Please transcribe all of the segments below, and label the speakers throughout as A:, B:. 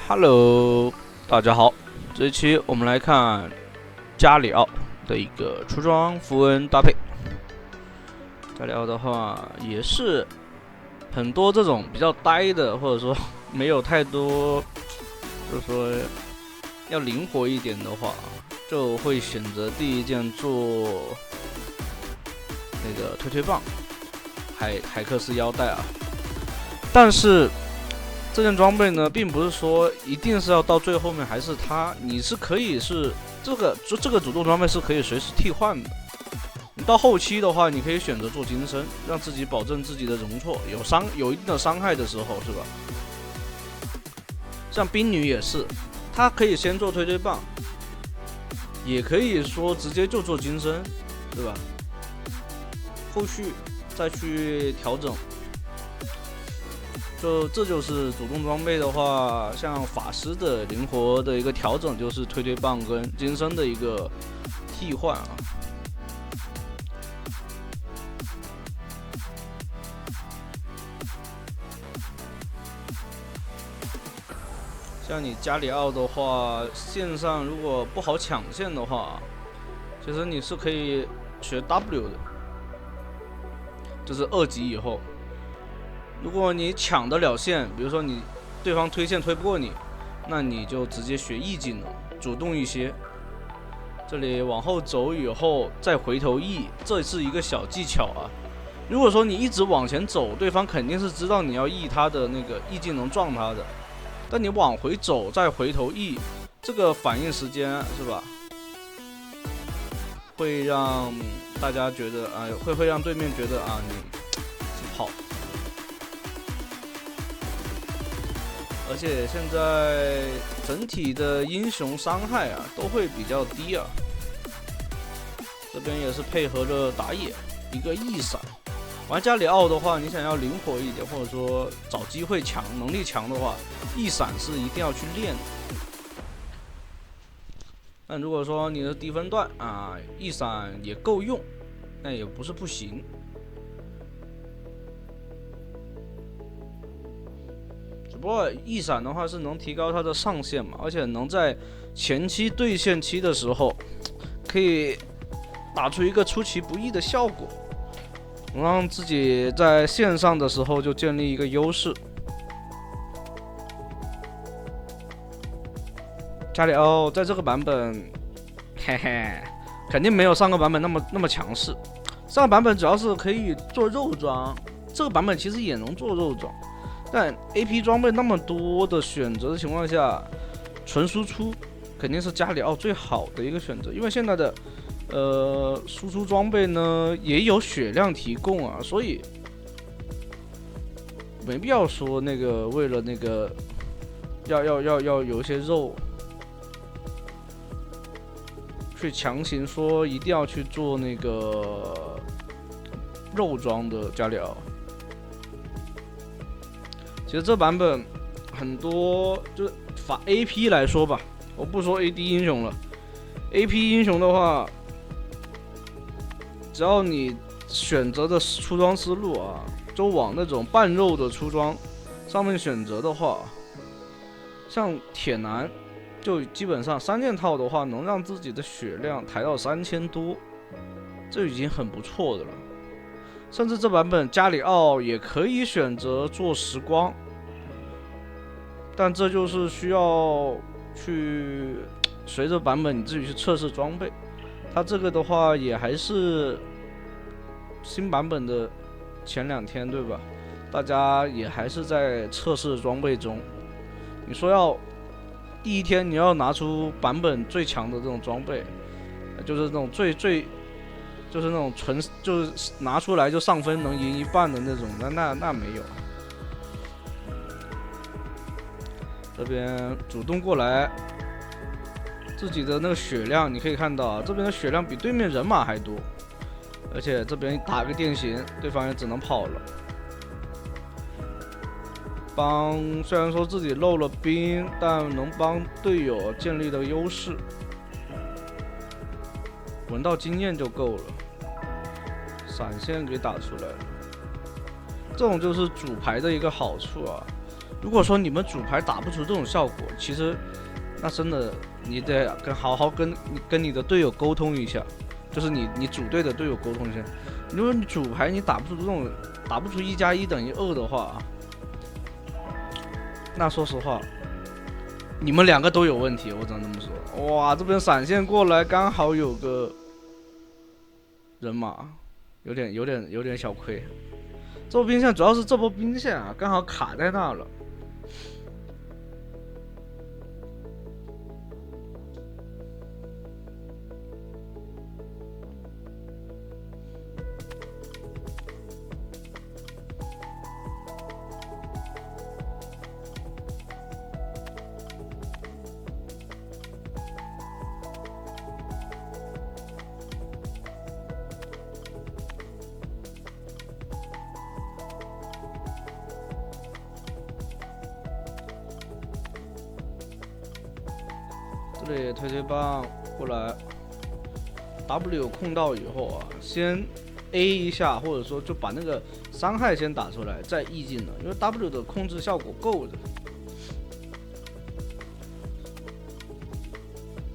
A: Hello，大家好，这一期我们来看加里奥的一个出装符文搭配。加里奥的话也是很多这种比较呆的，或者说没有太多，就是说要灵活一点的话，就会选择第一件做那个推棒，海克斯腰带啊。但是这件装备呢，并不是说一定是要到最后面还是它，你是可以是这个主动装备是可以随时替换的。你到后期的话，你可以选择做金身，让自己保证自己的容错，有一定的伤害的时候，是吧？像冰女也是，她可以先做推棒，也可以说直接就做金身，对吧？后续再去调整。这就是主动装备的话，像法师的灵活的一个调整，就是推棒跟金身的一个替换啊。像你加里奥的话，线上如果不好抢线的话，其实你是可以学 W 的，就是2级以后。如果你抢得了线，比如说你对方推线推不过你，那你就直接学 E 技能，主动一些。这里往后走以后再回头 E， 这是一个小技巧啊。如果说你一直往前走，对方肯定是知道你要 E 他的那个 E 技能撞他的，但你往回走再回头 E， 这个反应时间是吧，会让大家觉得会让对面觉得你是跑。而且现在整体的英雄伤害都会比较低啊。这边也是配合了打野一个 E 闪。玩加里奥的话，你想要灵活一点，或者说找机会强、能力强的话，E 闪是一定要去练的。但如果说你的低分段，E 闪也够用，那也不是不行。不过E闪的话是能提高它的上限嘛，而且能在前期对线期的时候，可以打出一个出其不意的效果，能让自己在线上的时候就建立一个优势。加里奥在这个版本，肯定没有上个版本那么强势。上个版本主要是可以做肉装，这个版本其实也能做肉装。但 AP 装备那么多的选择的情况下，纯输出肯定是加里奥最好的一个选择，因为现在的输出装备呢也有血量提供啊，所以没必要说那个为了那个要有一些肉去强行说一定要去做那个肉装的加里奥。其实这版本很多就是法 AP 来说吧，我不说 AD 英雄了。AP 英雄的话，只要你选择的出装思路就往那种半肉的出装上面选择的话，像铁男就基本上3件套的话，能让自己的血量抬到3000多，这已经很不错的了。甚至这版本加里奥也可以选择做时光，但这就是需要去随着版本你自己去测试装备。它这个的话也还是新版本的前2天，对吧？大家也还是在测试装备中。你说要第一天你要拿出版本最强的这种装备，就是那种最就是那种纯就是拿出来就上分能赢1半的那种，那没有。这边主动过来，自己的那个血量你可以看到，这边的血量比对面人马还多，而且这边打个电刑，对方也只能跑了。虽然说自己漏了兵，但能帮队友建立的优势，闻到经验就够了。闪现给打出来了，这种就是主牌的一个好处啊。如果说你们主牌打不出这种效果，其实那真的你得好好跟你的队友沟通一下，就是你组队的队友沟通一下。如果你主牌你打不出1+1等于2的话，那说实话，你们2个都有问题，我只能这么说。哇，这边闪现过来，刚好有个人马，有点小亏。这波兵线主要是这波兵线啊，刚好卡在那了。这里推棒过来 ，W 控到以后啊，先 A 一下，或者说就把那个伤害先打出来，再 E 技能，因为 W 的控制效果够的。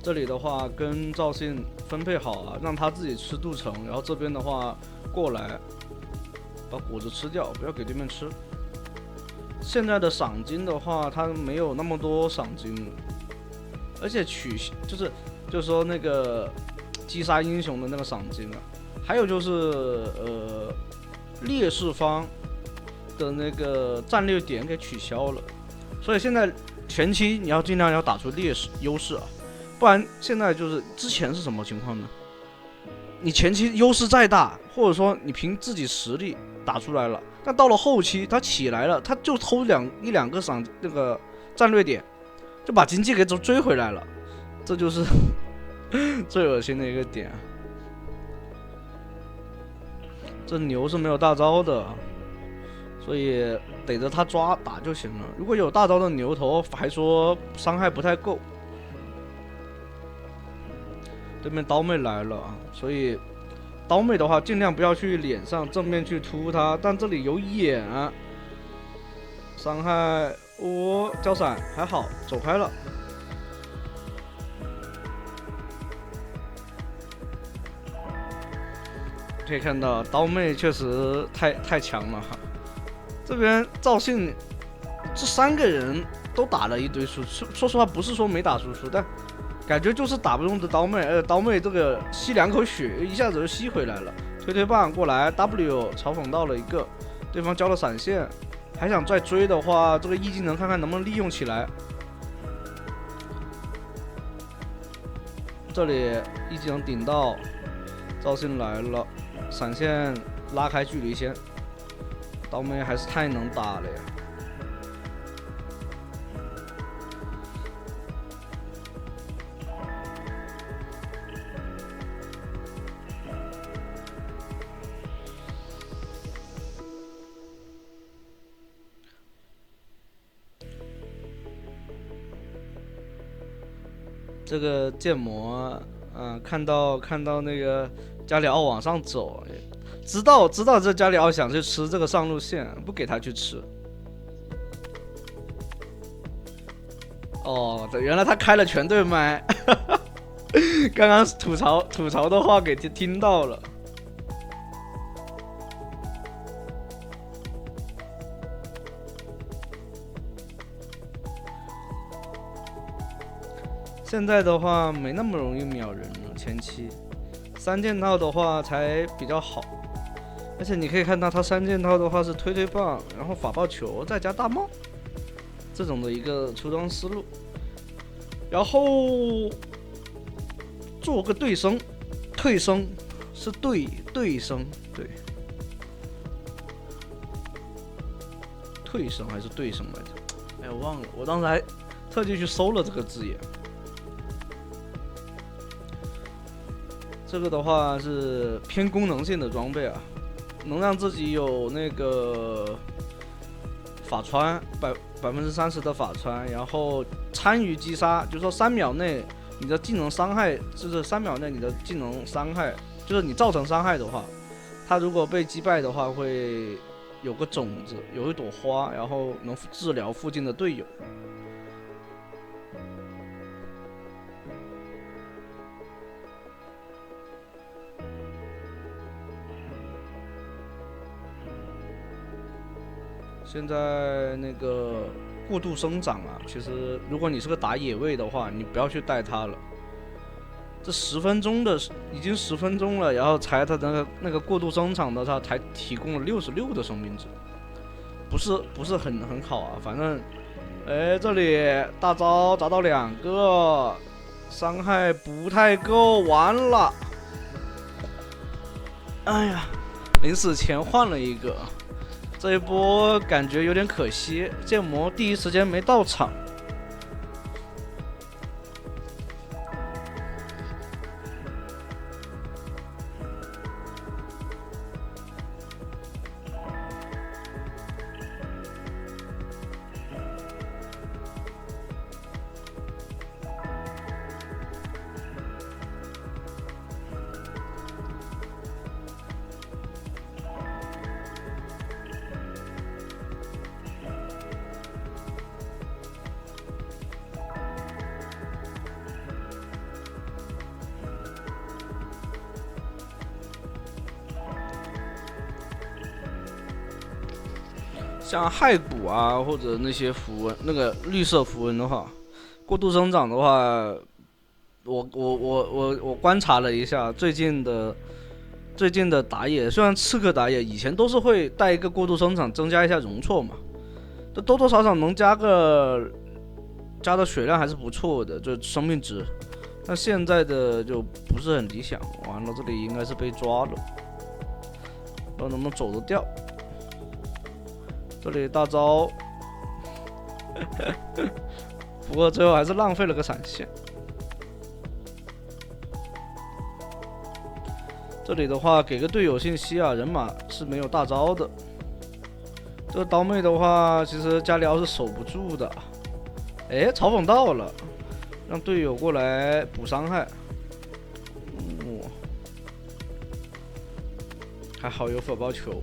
A: 这里的话跟赵信分配好啊，让他自己吃镀层，然后这边的话过来把果子吃掉，不要给对面吃。现在的赏金的话，他没有那么多赏金了。而且就是说那个击杀英雄的那个赏金啊，还有就是劣势方的那个战略点给取消了，所以现在前期你要尽量要打出优势啊，不然现在就是之前是什么情况呢？你前期优势再大，或者说你凭自己实力打出来了，但到了后期他起来了，他就偷一两个那个战略点。就把经济给追回来了，这就是最恶心的一个点。这牛是没有大招的，所以逮着他抓打就行了。如果有大招的牛头，还说伤害不太够。对面刀妹来了，所以刀妹的话尽量不要去脸上正面去突他，但这里有眼，伤害。交闪还好，走开了。可以看到刀妹确实太强了哈。这边赵信这3个人都打了一堆输出，说实话不是说没打输出，但感觉就是打不动的刀妹，而且刀妹这个吸2口血一下子就吸回来了。推棒过来 ，W 嘲讽到了一个，对方交了闪现。还想再追的话，这个 E 技能看看能不能利用起来。这里 E 技能顶到，赵信来了，闪现拉开距离先。刀妹还是太能打了呀！这个剑魔，看到那个加里奥往上走，知道这加里奥想去吃这个上路线，不给他去吃。哦，原来他开了全队麦，刚刚吐槽的话给听到了。现在的话没那么容易秒人了，前期3件套的话才比较好，而且你可以看到他3件套的话是推棒，然后法爆球再加大帽这种的一个出装思路，然后做个退生是对生对，退生还是对生来着？哎，我忘了，我当时还特地去搜了这个字眼。这个的话是偏功能性的装备啊，能让自己有那个法穿30%的法穿，然后参与击杀，就是说3秒内你的技能伤害，就是3秒内你的技能伤害，就是你造成伤害的话，他如果被击败的话会有个种子，有一朵花，然后能治疗附近的队友。现在那个过度生长啊，其实如果你是个打野位的话，你不要去带它了。这10分钟的已经10分钟了，然后才它那个过度生长的，它才提供了66的生命值，不是很好啊。反正，这里大招砸到2个，伤害不太够，完了。哎呀，临死前换了一个。这一波感觉有点可惜，剑魔第一时间没到场。像骸骨啊，或者那些符文，那个绿色符文的话，过度生长的话，我观察了一下最近的打野，虽然刺客打野以前都是会带一个过度生长，增加一下容错嘛，这多多少少能加的血量还是不错的，就生命值。但现在的就不是很理想。完了，这里应该是被抓了，不知道能不能走得掉。这里大招，不过最后还是浪费了个闪现。这里的话，给个队友信息啊，人马是没有大招的。这个刀妹的话，其实加里奥是守不住的。嘲讽到了，让队友过来补伤害。还好有火爆球。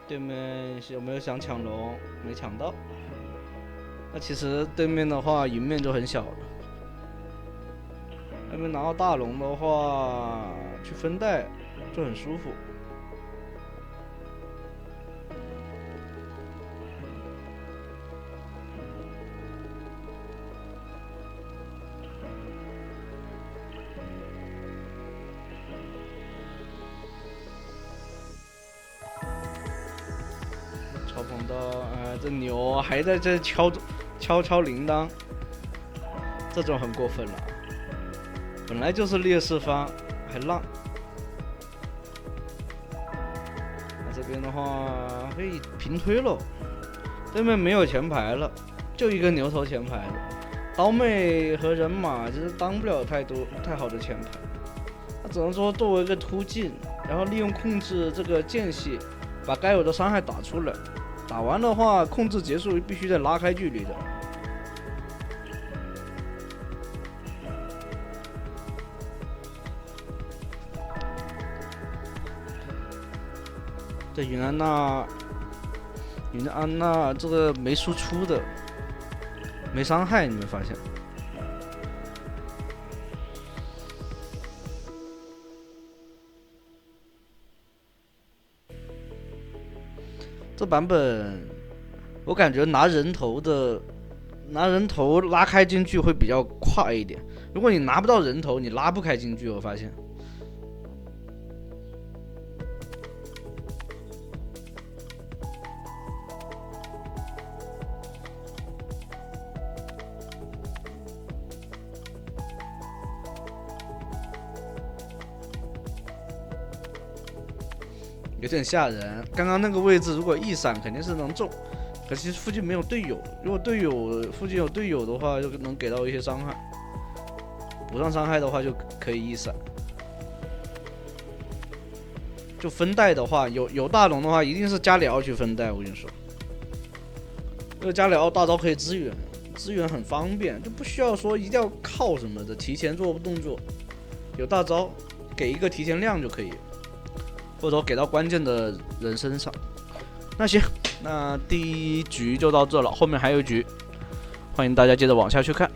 A: 对面有没有想抢龙？没抢到。那其实对面的话，赢面就很小了。那边拿到大龙的话，去分带就很舒服。嘲讽到，这牛还在这敲铃铛，这种很过分了。本来就是劣势方，还浪。那这边的话可以平推了，对面没有前排了，就一个牛头前排了。刀妹和人马其实当不了太好的前排，他只能说作为一个突进，然后利用控制这个间隙，把该有的伤害打出来。打完的话，控制结束必须再拉开距离的。这云安娜这个没输出的，没伤害，你们发现？这版本我感觉拿人头拉开金句会比较快一点。如果你拿不到人头，你拉不开金句，我发现。有点吓人。刚刚那个位置如果一闪肯定是能中，可惜附近没有队友。如果附近有队友的话，就能给到一些伤害。补上伤害的话就可以一闪。就分带的话，有大龙的话，一定是加里奥去分带。我跟你说，这个加里奥大招可以支援很方便，就不需要说一定要靠什么的提前做动作。有大招给一个提前量就可以，或者说给到关键的人身上。那行，那第一局就到这了，后面还有一局，欢迎大家接着往下去看。